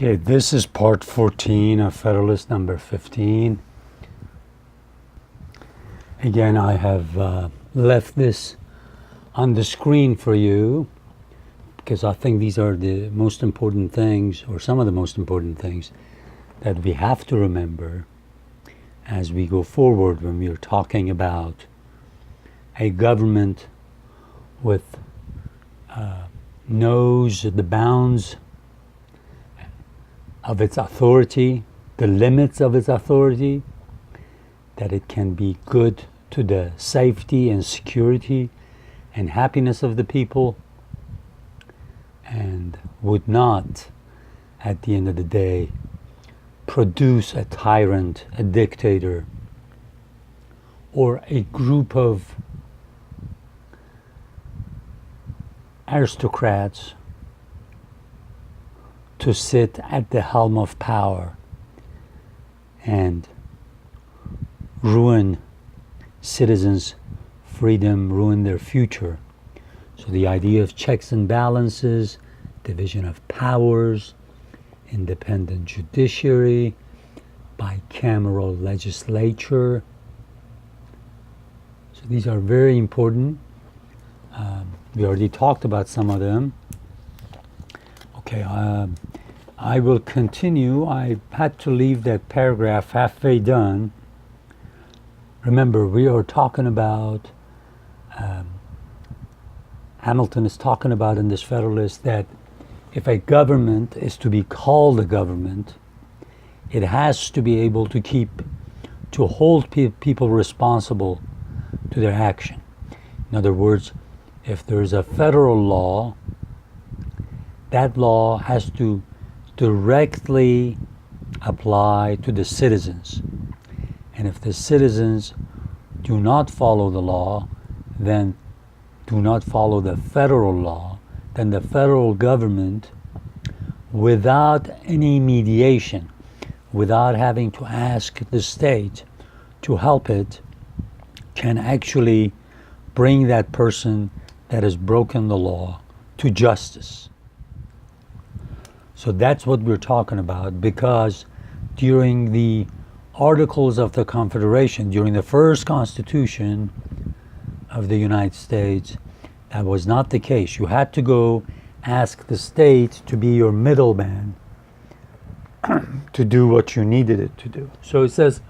Okay, this is part 14 of Federalist number 15. Again, I have left this on the screen for you because I think these are the most important things, or some of the most important things, that we have to remember as we go forward when we are talking about a government with knows the bounds of its authority, the limits of its authority, that it can be good to the safety and security and happiness of the people, and would not, at the end of the day, produce a tyrant, a dictator, or a group of aristocrats to sit at the helm of power and ruin citizens' freedom, ruin their future. So the idea of checks and balances, division of powers, independent judiciary, bicameral legislature. So these are very important. We already talked about some of them. Okay, I will continue. I had to leave that paragraph halfway done. Remember, we are talking about, Hamilton is talking about in this Federalist that if a government is to be called a government, it has to be able to hold people responsible to their action. In other words, if there's a federal law, that law has to directly apply to the citizens. And if the citizens do not follow the law, then do not follow the federal law, then the federal government, without any mediation, without having to ask the state to help it, can actually bring that person that has broken the law to justice. So that's what we're talking about, because during the Articles of the Confederation, during the first Constitution of the United States, that was not the case. You had to go ask the state to be your middleman to do what you needed it to do. So it says,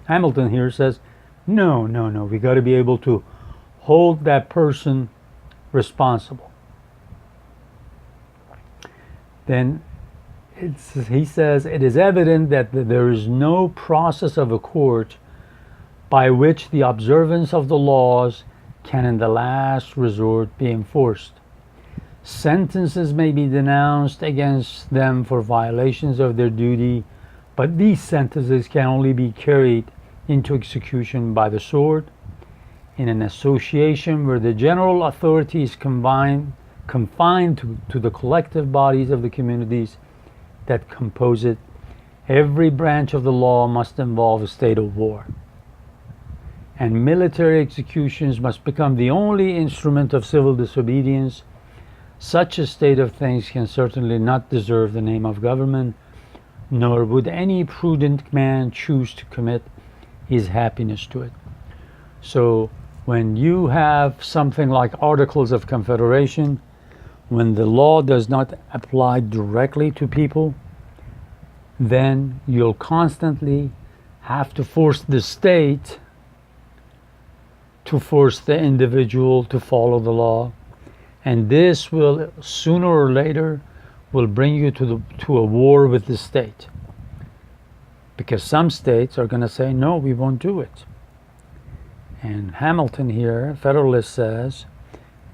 Hamilton here says, no, we got to be able to hold that person responsible. Then he says, it is evident that there is no process of a court by which the observance of the laws can in the last resort be enforced. Sentences may be denounced against them for violations of their duty, but these sentences can only be carried into execution by the sword. In an association where the general authority is confined to the collective bodies of the communities that compose it, every branch of the law must involve a state of war. And military executions must become the only instrument of civil disobedience. Such a state of things can certainly not deserve the name of government, nor would any prudent man choose to commit his happiness to it. So when you have something like Articles of Confederation, when the law does not apply directly to people, then you'll constantly have to force the state to force the individual to follow the law. And this will, sooner or later, will bring you to a war with the state. Because some states are going to say, no, we won't do it. And Hamilton here, Federalist, says,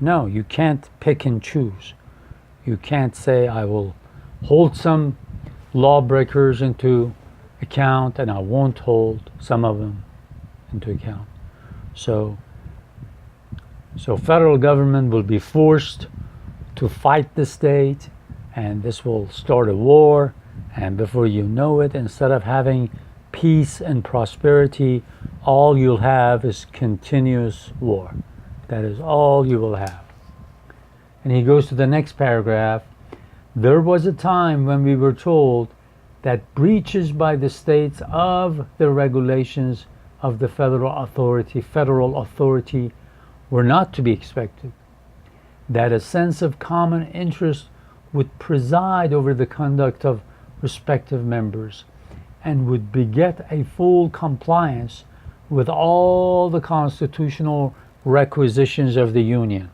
no, you can't pick and choose. You can't say, I will hold some lawbreakers into account and I won't hold some of them into account. So federal government will be forced to fight the state, and this will start a war, and before you know it, instead of having peace and prosperity, all you'll have is continuous war. That is all you will have. And he goes to the next paragraph. There was a time when we were told that breaches by the states of the regulations of the federal authority were not to be expected, that a sense of common interest would preside over the conduct of respective members and would beget a full compliance with all the constitutional requisitions of the Union.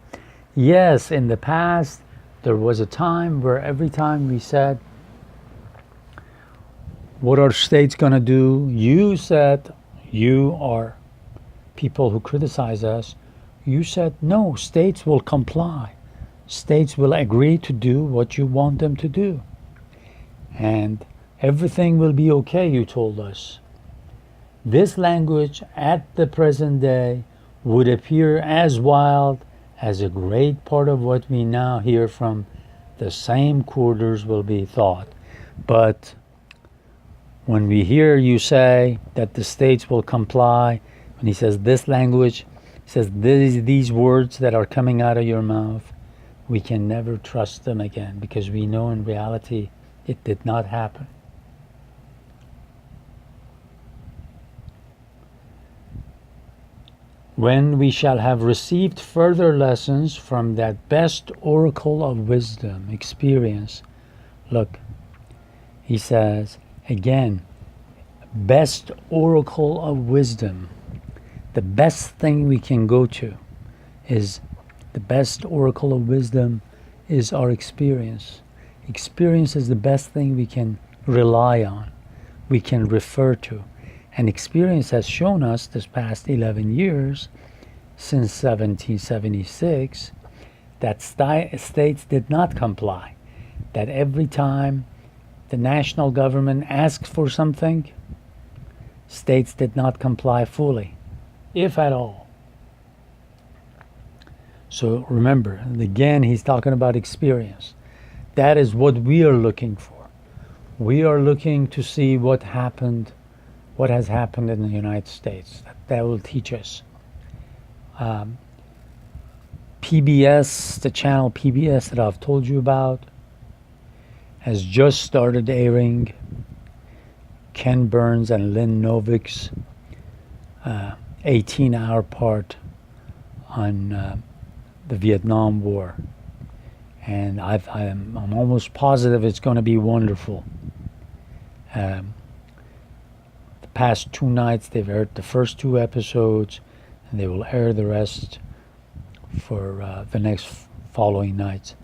Yes, in the past, there was a time where every time we said, what are states going to do? You said, you are people who criticize us, you said, no, states will comply. States will agree to do what you want them to do. And everything will be okay, you told us. This language at the present day would appear as wild as a great part of what we now hear from the same quarters will be thought. But when we hear you say that the states will comply, when he says this language, he says these words that are coming out of your mouth, we can never trust them again, because we know in reality it did not happen. When we shall have received further lessons from that best oracle of wisdom, experience. Look, he says, again, best oracle of wisdom. The best thing we can go to is the best oracle of wisdom is our experience. Experience is the best thing we can rely on, we can refer to. And experience has shown us this past 11 years, since 1776, that states did not comply. That every time the national government asked for something, states did not comply fully, if at all. So remember, again, he's talking about experience. That is what we are looking for. We are looking to see what has happened in the United States. That will teach us. PBS, the channel PBS that I've told you about, has just started airing Ken Burns and Lynn Novick's 18-hour part on the Vietnam War. And I'm almost positive it's going to be wonderful. The past 2 nights they've aired the first 2 episodes, and they will air the rest for the next following nights.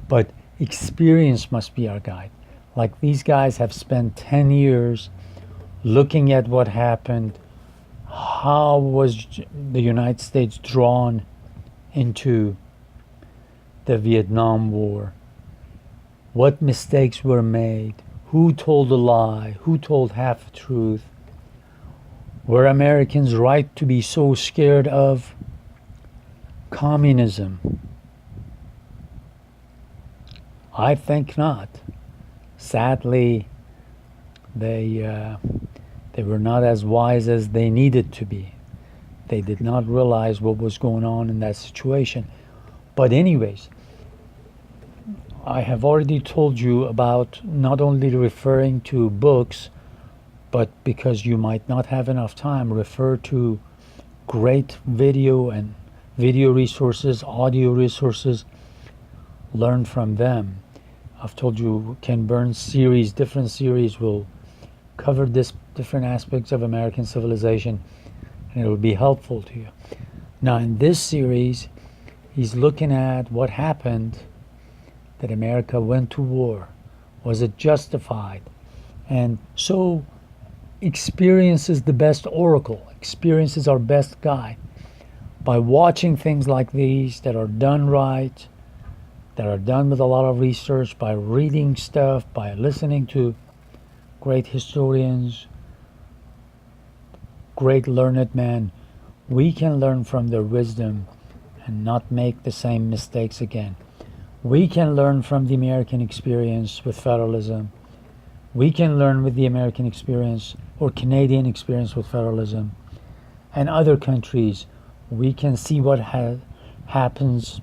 But experience must be our guide. Like these guys have spent 10 years looking at what happened, how was the United States drawn into the Vietnam War, what mistakes were made, who told a lie, who told half the truth. Were Americans right to be so scared of communism? I think not. Sadly, they were not as wise as they needed to be. They did not realize what was going on in that situation. But anyways, I have already told you about not only referring to books, but because you might not have enough time, refer to great video resources, audio resources, learn from them. I've told you Ken Burns' series, different series will cover this different aspects of American civilization, and it will be helpful to you. Now in this series, he's looking at what happened, that America went to war. Was it justified? And so experience is the best oracle. Experience is our best guide. By watching things like these that are done right, that are done with a lot of research, by reading stuff, by listening to great historians, great learned men, we can learn from their wisdom and not make the same mistakes again. We can learn from the American experience with federalism. We can learn with the American experience or Canadian experience with federalism. And other countries, we can see what happens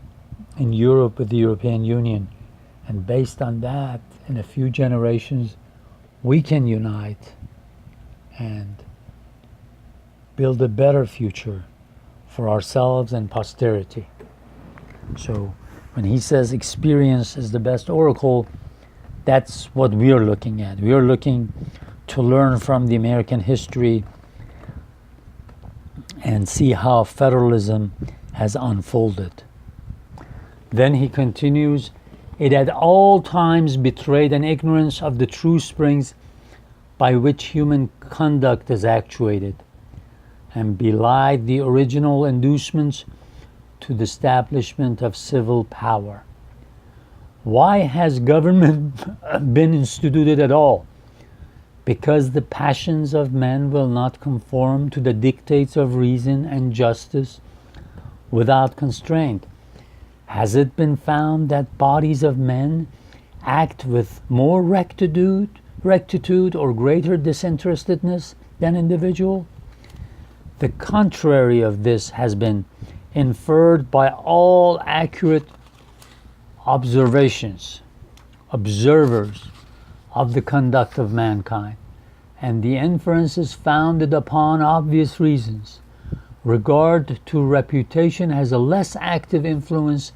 in Europe with the European Union And based on that, in a few generations, we can unite and build a better future for ourselves and posterity. So when he says experience is the best oracle, that's what we are looking at. We are looking to learn from the American history and see how federalism has unfolded. Then he continues, it at all times betrayed an ignorance of the true springs by which human conduct is actuated, and belied the original inducements to the establishment of civil power. Why has government been instituted at all? Because the passions of men will not conform to the dictates of reason and justice without constraint. Has it been found that bodies of men act with more rectitude or greater disinterestedness than individual? The contrary of this has been inferred by all accurate observers of the conduct of mankind, and the inference is founded upon obvious reasons. Regard to reputation has a less active influence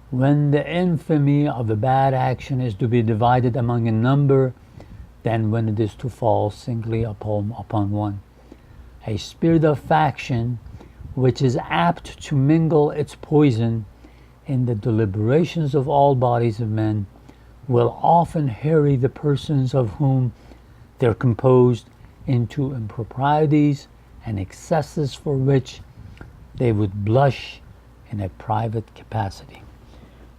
when the infamy of a bad action is to be divided among a number than when it is to fall singly upon one. A spirit of faction, which is apt to mingle its poison in the deliberations of all bodies of men, will often harry the persons of whom they're composed into improprieties and excesses for which they would blush in a private capacity.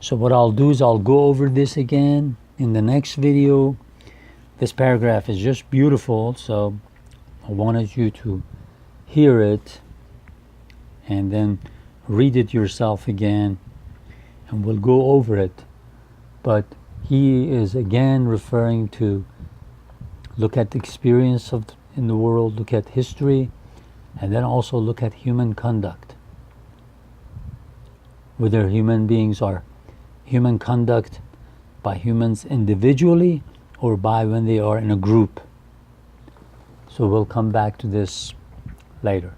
So what I'll do is I'll go over this again in the next video. This paragraph is just beautiful, so I wanted you to hear it and then read it yourself again, and we'll go over it. But he is again referring to look at the experience in the world, look at history, and then also look at human conduct. Whether human conduct by humans individually or by when they are in a group. So we'll come back to this later.